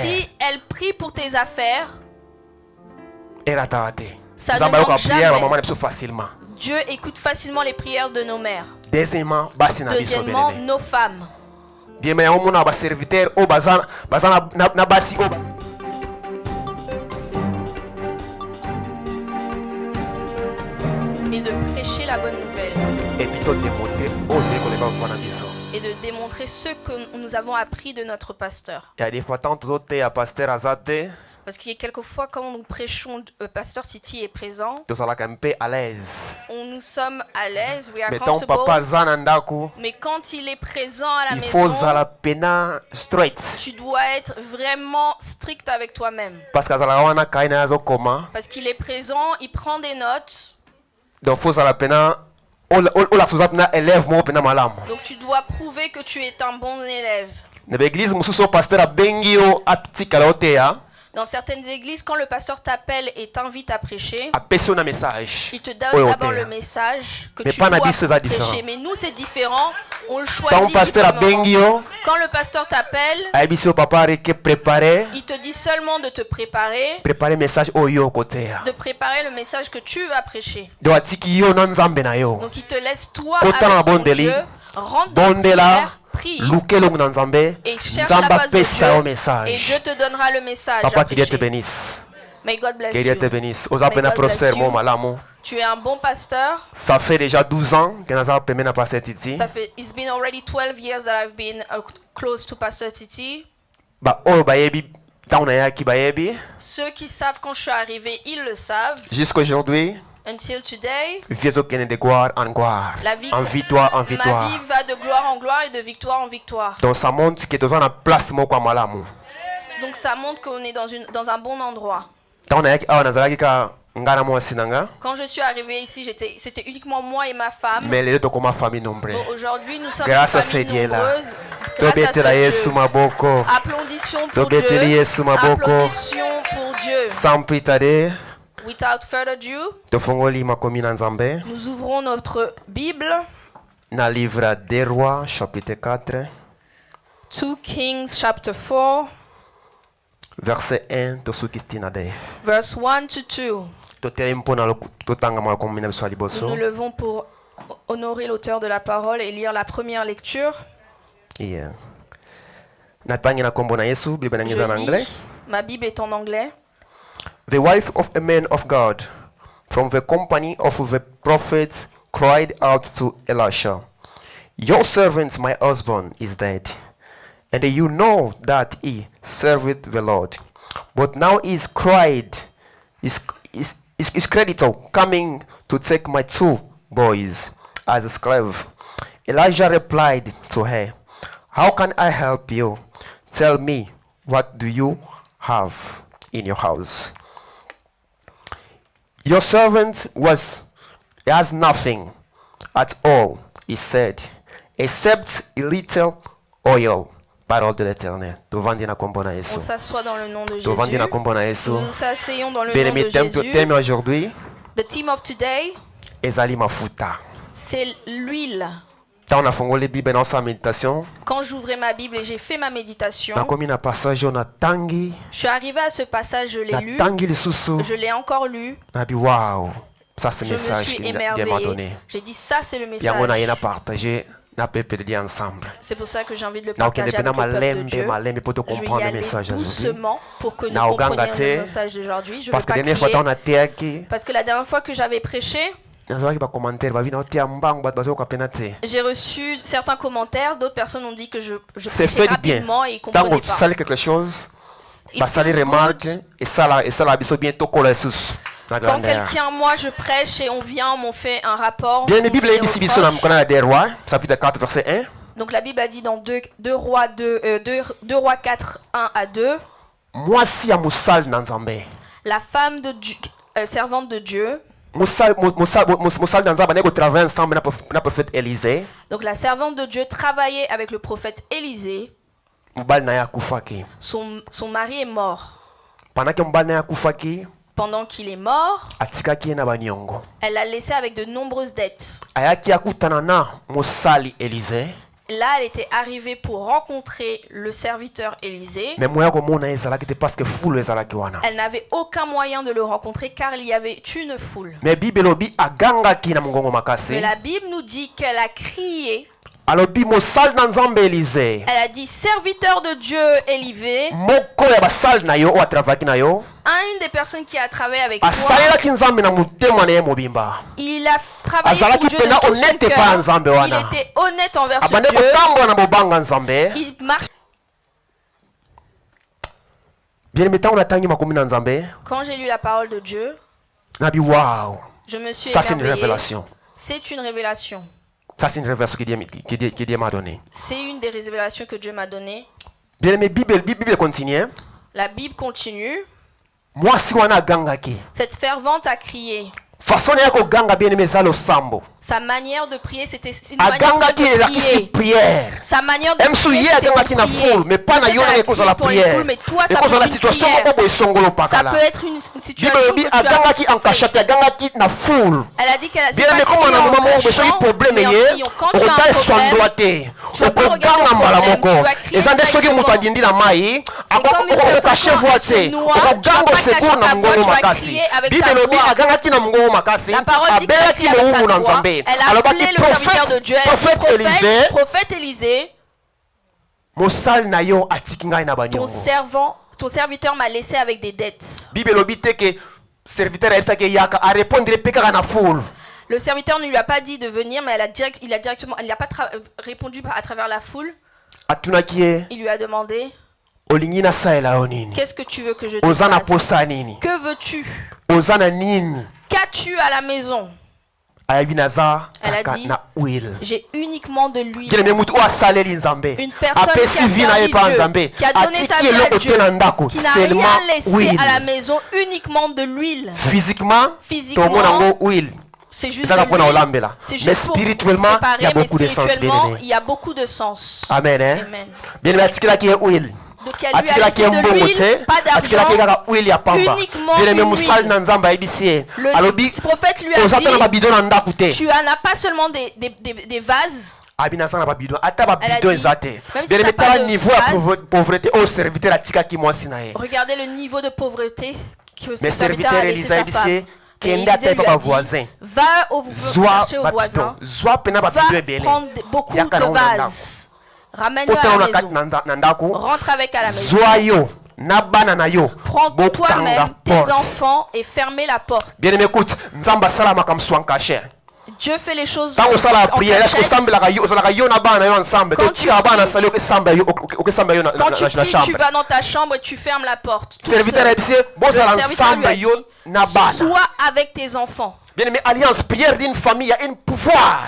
Si elle prie pour tes affaires, ça ne ne manque jamais. facilement. Dieu écoute facilement les prières de nos mères. Deuxièmement, nos femmes. Bien, mais on a serviteur au bazar, na basi au. Et de prêcher la bonne nouvelle. Et de démontrer ce que nous avons appris de notre pasteur. Parce qu'il y a quelquefois quand nous prêchons, pasteur Titi est présent. On nous sommes à l'aise, we are comfortable. Mais quand il est présent à la maison, tu dois être vraiment strict avec toi-même. Parce qu'il est présent, il prend des notes. Donc tu dois prouver que tu es un bon élève. Dans certaines églises, quand le pasteur t'appelle et t'invite à prêcher, il te donne d'abord le message que tu dois prêcher. Mais nous, c'est différent. On le choisit. Quand le pasteur t'appelle, il te dit seulement de te préparer, de préparer le message que tu vas prêcher. Donc, il te laisse toi avec ton Dieu, rentre dans la prière, prie et cherche la face de Dieu, et Dieu te donnera le message. Papa, que Dieu te bénisse. May God bless que Dieu te you. bénisse. Tu es un bon pasteur. Ça fait déjà 12 ans que nous avons permis à pasteur Titi. It's been already 12 years that I've been close to Pastor Titi. Ceux qui savent quand je suis arrivé, ils le savent. Jusqu'aujourd'hui, until today, de gloire en gloire, en victoire en victoire. Ma vie va de gloire en gloire et de victoire en victoire. Donc ça montre que nous avons place. Donc ça montre qu'on est dans un bon endroit. Quand je suis arrivé ici, c'était uniquement moi et ma femme. Mais les deux comme ma famille nombreux. Aujourd'hui, nous sommes une famille nombreuse. Grâce à ce Dieu. Applaudissions pour Dieu. Applaudissions pour Dieu. Sans plus tarder, without further ado, nous ouvrons notre Bible. Dans le livre des Rois, chapitre 4. 2 Kings, chapter 4. Verset 1 verse 1 to 2. Nous nous levons pour honorer l'auteur de la parole et lire la première lecture. Yeah. Ma Bible est en anglais. The wife of a man of God from the company of the prophets cried out to Elisha, "Your servant, my husband, is dead, and you know that he served the Lord. But now his creditor coming to take my 2 boys as a slave." Elijah replied to her, "How can I help you? Tell me, what do you have in your house?" "Your servant has nothing at all," he said, "except a little oil." Parole de l'Éternel. On s'assoit dans le nom de Jésus. Nous nous asseyons dans le nom de Jésus. The theme of today, c'est l'huile. Quand j'ouvrais ma Bible et j'ai fait ma méditation, je suis arrivé à ce passage, je l'ai lu, je l'ai encore lu. Je me suis émerveillé. J'ai dit, ça c'est le message. C'est pour ça que j'ai envie de le partager avec le peuple de Dieu. Je vais y aller doucement pour que nous comprenions le message d'aujourd'hui. Je ne veux pas crier. Parce que la dernière fois que j'avais prêché, j'ai reçu certains commentaires. D'autres personnes ont dit que je prêchais rapidement et ils ne comprenaient pas. Quand quelqu'un, moi je prêche et on vient, on m'en fait un rapport. Donc la Bible a dit dans 2 Rois 4, 1 à 2. La femme de Dieu, servante de Dieu. Donc la servante de Dieu travaillait avec le prophète Élisée. Son mari est mort. Pendant qu'il est mort, elle l'a laissé avec de nombreuses dettes. là, elle était arrivée pour rencontrer le serviteur Élisée. Elle n'avait aucun moyen de le rencontrer car il y avait une foule. Mais la Bible nous dit qu'elle a crié. Elle a dit, serviteur de Dieu Élisée, une des personnes qui a travaillé avec toi, il a travaillé pour Dieu de tout son cœur. Il était honnête envers ce Dieu. Il marche. Quand j'ai lu la parole de Dieu, je me suis émerveillé. C'est une révélation. Ça, c'est une révélation que Dieu m'a donnée. C'est une des révélations que Dieu m'a données. Bien aimé, Bible continue. La Bible continue. Moi, si on a gangaki. Cette fervente a crié. Façon yako ganga bien aimé ça le sambo. Sa manière de prier, c'était une manière de prière. Sa manière de prier, c'était de prier. Mais pas na yona et cause de la prière. Mais toi, ça peut être une situation ça peut être une situation Elle a dit qu'elle a dit bien mais comme on a moment où besoin de problème hier, on doit s'endroiter. On peut ganga malamoko. Et ça des soki muto adindi na mai, on cache voiture. On ganga secours na ngolo makasi. Bible lobi aganga ki na ngolo makasi. Abela ki le umu na nzambe. Elle a appelé le serviteur de Dieu, prophète Élisée. Ton serviteur m'a laissé avec des dettes. Le serviteur ne lui a pas dit de venir, mais il n'a pas répondu à travers la foule. Il lui a demandé, qu'est-ce que tu veux que je te fasse? Que veux-tu? Qu'as-tu à la maison? Elle a dit, j'ai uniquement de l'huile. Une personne qui a servi Dieu, qui a donné sa vie à Dieu, qui n'a rien laissé à la maison, uniquement de l'huile. Physiquement, c'est juste mais spirituellement, il y a beaucoup de sens. Il y a beaucoup de sens. Amen. Amen. Donc elle lui a laissé de l'huile, pas d'argent, uniquement de l'huile. Le prophète lui a dit, tu n'as pas seulement des vases. Elle a dit, même si tu n'as pas de vases, regardez le niveau de pauvreté que ce serviteur a laissé sa femme. Et Élisée lui a dit, va chercher au voisin, va prendre beaucoup de vases. Ramène-le à la maison. Rentre avec à la maison. Prends toi-même tes enfants et fermez la porte. Bien aimé, écoute, Dieu fait les choses en cachette. Quand tu vas dans ta chambre et tu fermes la porte. Le serviteur lui a dit, sois avec tes enfants. Bien aimé, alliance, prière d'une famille, il y a un pouvoir.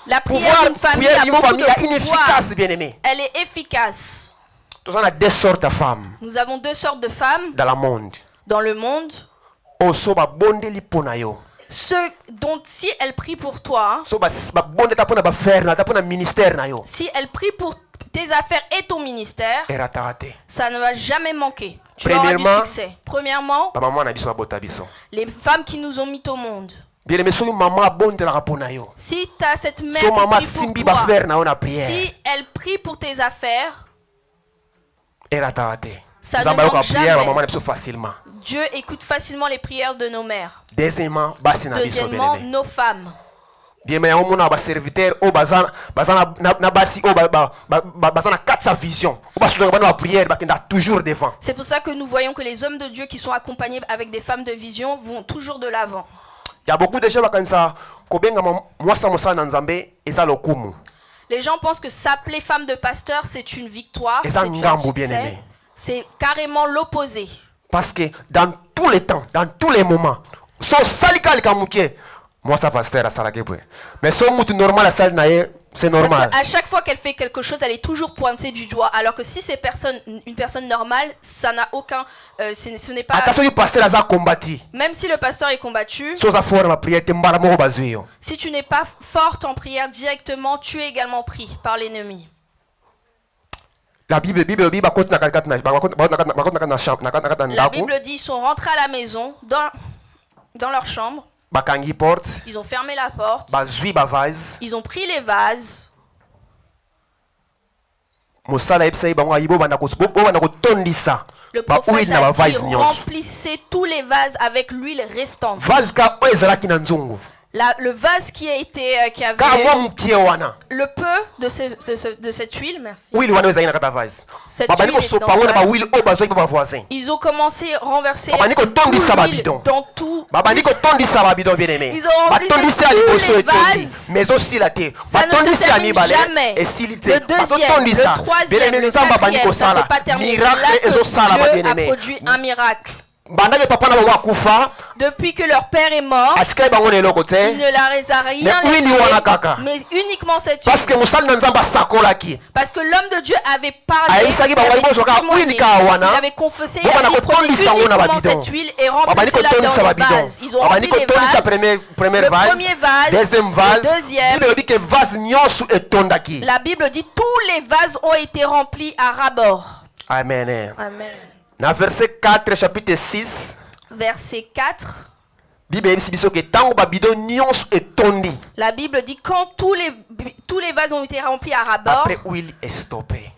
La prière d'une famille a beaucoup de pouvoir. Elle est efficace. Nous avons deux sortes de femmes. Nous avons deux sortes de femmes dans le monde. Ceux dont si elles prient pour toi, si elles prient pour tes affaires et ton ministère, ça ne va jamais manquer. Tu auras du succès. Premièrement, les femmes qui nous ont mis au monde. Si tu as cette mère qui prie pour toi, si elle prie pour tes affaires, ça ne manque jamais. Dieu écoute facilement les prières de nos mères. Deuxièmement, nos femmes. C'est pour ça que nous voyons que les hommes de Dieu qui sont accompagnés avec des femmes de vision vont toujours de l'avant. Il y a beaucoup de gens qui les gens pensent que s'appeler femme de pasteur, c'est une victoire, c'est un succès. C'est carrément l'opposé. Parce que dans tous les temps, dans tous les moments, moi ça pasteur à Salakebwe. Mais si on normal à Salnaye, c'est normal. À chaque fois qu'elle fait quelque chose, elle est toujours pointée du doigt. Alors que si c'est une personne normale, ça n'a aucun. Ce n'est pas. Même si le pasteur est combattu, si tu n'es pas forte en prière directement, tu es également pris par l'ennemi. La Bible dit, ils sont rentrés à la maison, dans leur chambre. Ils ont fermé la porte. Ils ont pris les vases. Le prophète a dit, remplissez tous les vases avec l'huile restante. Le vase qui avait le peu de cette huile, merci. Cette huile ils ont commencé à renverser l'huile dans tout. Ils ont rempli tous les vases. Ça ne se termine jamais. Le deuxième, le troisième, le quatrième, ça ne s'est pas terminé. C'est là que Dieu a produit un miracle. Depuis que leur père est mort, il ne leur a rien laissé, mais uniquement cette huile. Parce que l'homme de Dieu avait parlé, il avait confessé, il avait dit, prenez uniquement cette huile et remplissez-la dans les vases. Ils ont rempli les vases, le premier vase, le deuxième. La Bible dit tous les vases ont été remplis à ras-bord. Amen. Amen. Dans verset 4, chapitre 6, verset 4, la Bible dit quand tous les vases ont été remplis à ras-bord,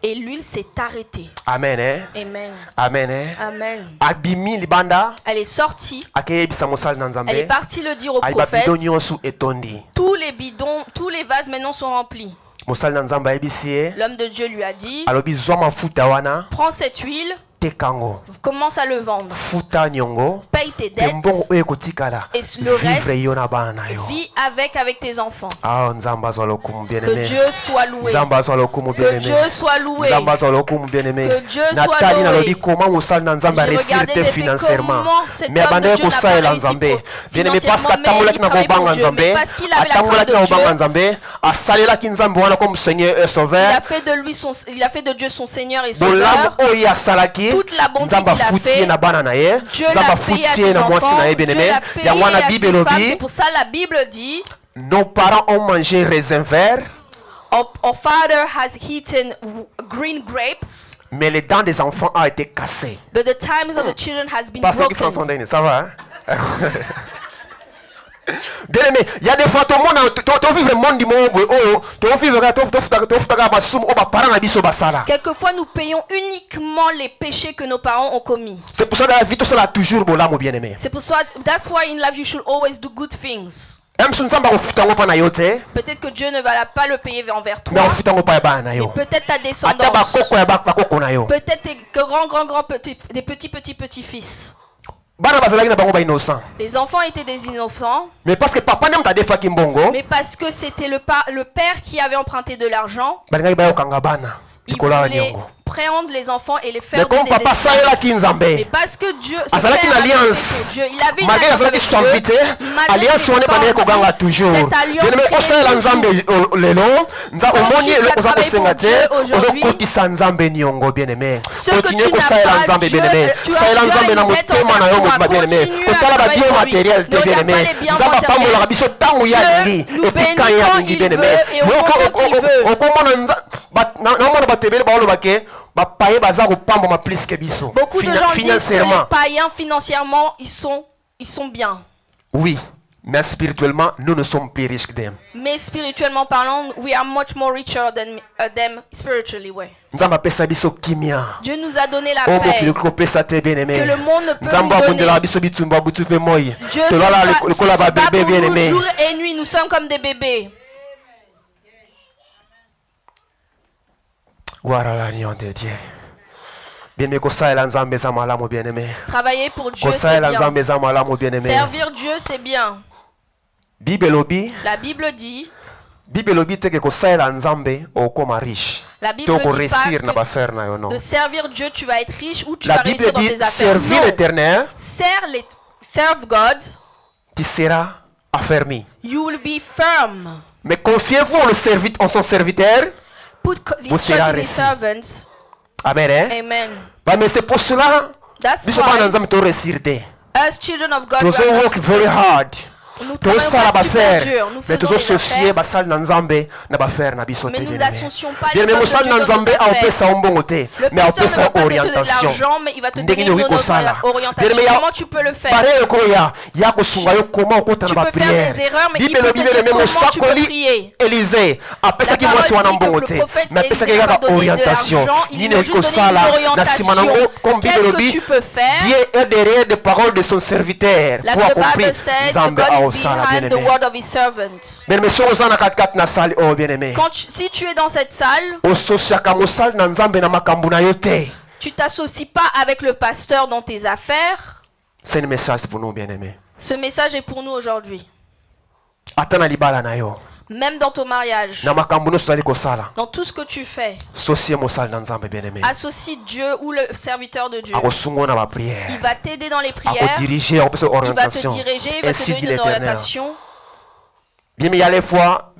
et l'huile s'est arrêtée. Amen. Amen. Amen. Amen. Elle est sortie. Elle est partie le dire au prophète. Tous les vases maintenant sont remplis. L'homme de Dieu lui a dit, prends cette huile, commence à le vendre, paye tes dettes, et le reste, vis avec tes enfants. Que Dieu soit loué. Que Dieu soit loué. Que Dieu soit loué. Comment cet homme de Dieu n'a pas réussi financièrement, mais il travaille pour Dieu. Mais parce qu'il avait la crainte de Dieu, il a fait de Dieu son Seigneur et Sauveur. Toute la bonté qu'il a fait, Dieu l'a payé à ses enfants, Dieu l'a payé à ses femmes. C'est pour ça la Bible dit, nos parents ont mangé raisin vert, our father has eaten green grapes, mais les dents des enfants ont été cassées. But the times of the children has been broken. Ça va, hein? Bien aimé, il y a des fois tout le monde vivre le monde du monde. Quelquefois nous payons uniquement les péchés que nos parents ont commis. C'est pour ça que dans la vie tout cela toujours bon là mon bien-aimé. C'est pour ça that's why in life you should always do good things. Peut-être que Dieu ne va pas le payer envers toi. Mais peut-être ta descendance. Peut-être tes grands petits-fils. Les enfants étaient des innocents. Mais parce que c'était le père qui avait emprunté de l'argent. Il voulait prendre les enfants et les faire des esclaves. Mais parce que Dieu, il avait une alliance avec Dieu, malgré cette beaucoup de gens disent que les païens financièrement ils sont bien. Oui, mais spirituellement nous ne sommes plus riches que d'eux. Mais spirituellement parlant, we are much more richer than them spiritually. Ouais. Dieu nous a donné la paix que le monde ne peut nous donner. Dieu se bat pour nous jour et nuit, nous sommes comme des bébés. Travailler pour Dieu, c'est bien. Servir Dieu, c'est bien. La Bible dit, la Bible dit pas que de servir Dieu, tu vas être riche ou tu vas réussir dans tes affaires. Servir l'Éternel, serve God, tu seras affermi. You will be firm. Mais confiez-vous en son serviteur, vous serez réussi. Amen. Amen. Mais c'est pour cela, That's why, as children of God, we work very hard. Nous travaillons pas super dur. Nous faisons des affaires. Mais nous n'associons pas les hommes de Dieu dans nos affaires. Le pasteur ne va pas te donner de l'argent, mais il va te donner une orientation. Comment tu peux le faire? Tu peux faire des erreurs, mais il peut te dire comment tu peux prier. La parole dit que le prophète Élisée va donner de l'argent, il lui a juste donné une orientation. Qu'est-ce que tu peux faire? Dieu est derrière des paroles de son serviteur. Like the Bible said, God is behind the word of his servant. Si tu es dans cette salle, tu t'associes pas avec le pasteur dans tes affaires. C'est un message pour nous, bien-aimés. Ce message est pour nous aujourd'hui. Même dans ton mariage, dans tout ce que tu fais, associe Dieu ou le serviteur de Dieu. Il va t'aider dans les prières, il va te diriger, il va te donner une orientation. Bien, mais il y a les fois,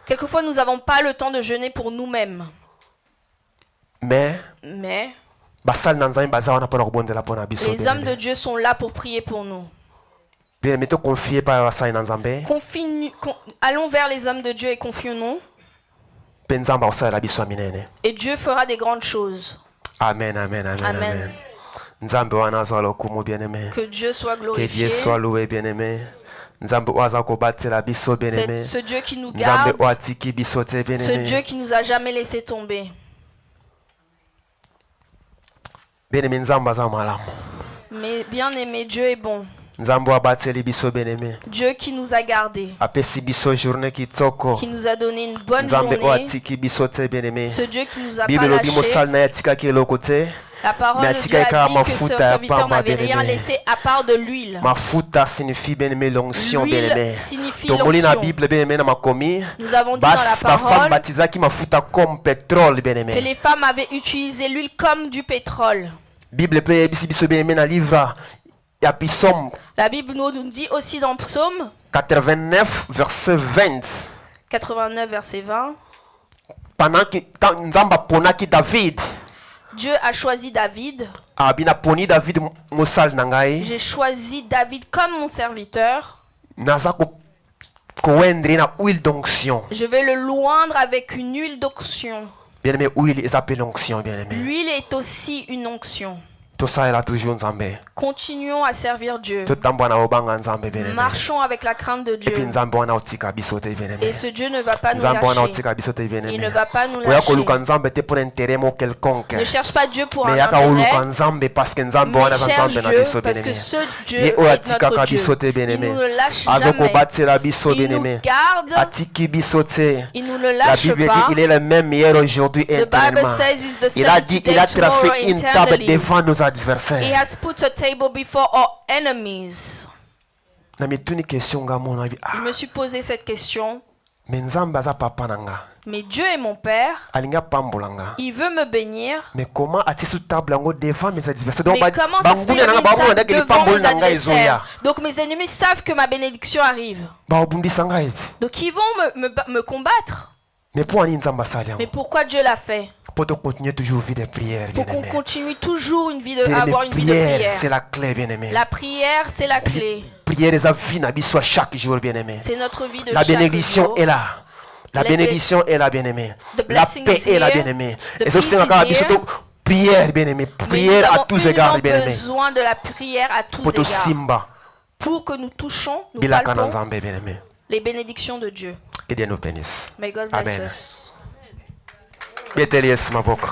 quelquefois nous n'avons pas le temps de jeûner pour nous-mêmes. Mais les hommes de Dieu sont là pour prier pour nous. Allons vers les hommes de Dieu et confions-nous. Et Dieu fera des grandes choses. Amen, amen, amen, amen. Que Dieu soit glorifié. Que Dieu soit loué, bien-aimé. C'est ce Dieu qui nous garde. Ce Dieu qui nous a jamais laissé tomber. Mais bien aimé, Dieu est bon. Dieu qui nous a gardés, qui nous a donné une bonne journée, ce Dieu qui nous a pas lâchés. La parole de Dieu a dit que ce serviteur n'avait rien laissé à part de l'huile. L'huile signifie l'onction. Nous avons dit dans la parole que les femmes avaient utilisé l'huile comme du pétrole. La Bible nous dit aussi dans Psaume 89, verset 20. 89, verset 20. Pendant que David, Dieu a choisi David. J'ai choisi David comme mon serviteur. Je vais le loindre avec une huile d'onction. Bien-aimé, huile est appelée onction, bien-aimé. L'huile est aussi une onction. Tout ça, elle a toujours Nzambe. Continuons à servir Dieu. Marchons avec la crainte de Dieu. Et ce Dieu ne va pas nous lâcher. Il ne va pas nous lâcher. Ne cherche pas Dieu pour un intérêt. Mais cherche Dieu parce que ce Dieu est notre Dieu. Il nous le lâche jamais. Il nous garde. Il nous le lâche pas. Il est le même hier, aujourd'hui et éternellement. Il a dit, il a tracé une table devant nos adversaires. He has put a table before our enemies. Je me suis posé cette question. Mais Dieu est mon Père. Il veut me bénir. Mais comment est-ce devant mes adversaires? Devant mes adversaires. Donc mes ennemis savent que ma bénédiction arrive. Donc ils vont me combattre. Mais pourquoi Dieu l'a fait? Pour continuer toujours vie de prière. Pour qu'on continue toujours avoir une vie de prière. C'est la clé, bien-aimé. La prière, c'est la clé. Prière est chaque jour, bien-aimé. C'est notre vie de la bénédiction est là. La bénédiction est là, bien-aimé. La paix est là, bien-aimé. Et ça, c'est encore prière, bien-aimé. Prière à tous égards, bien-aimé. Nous avons besoin de la prière à tous égards. Pour que nous touchons, nous palpons les bénédictions de Dieu. Que Dieu nous bénisse. May God bless us. Mettez-les ma boca.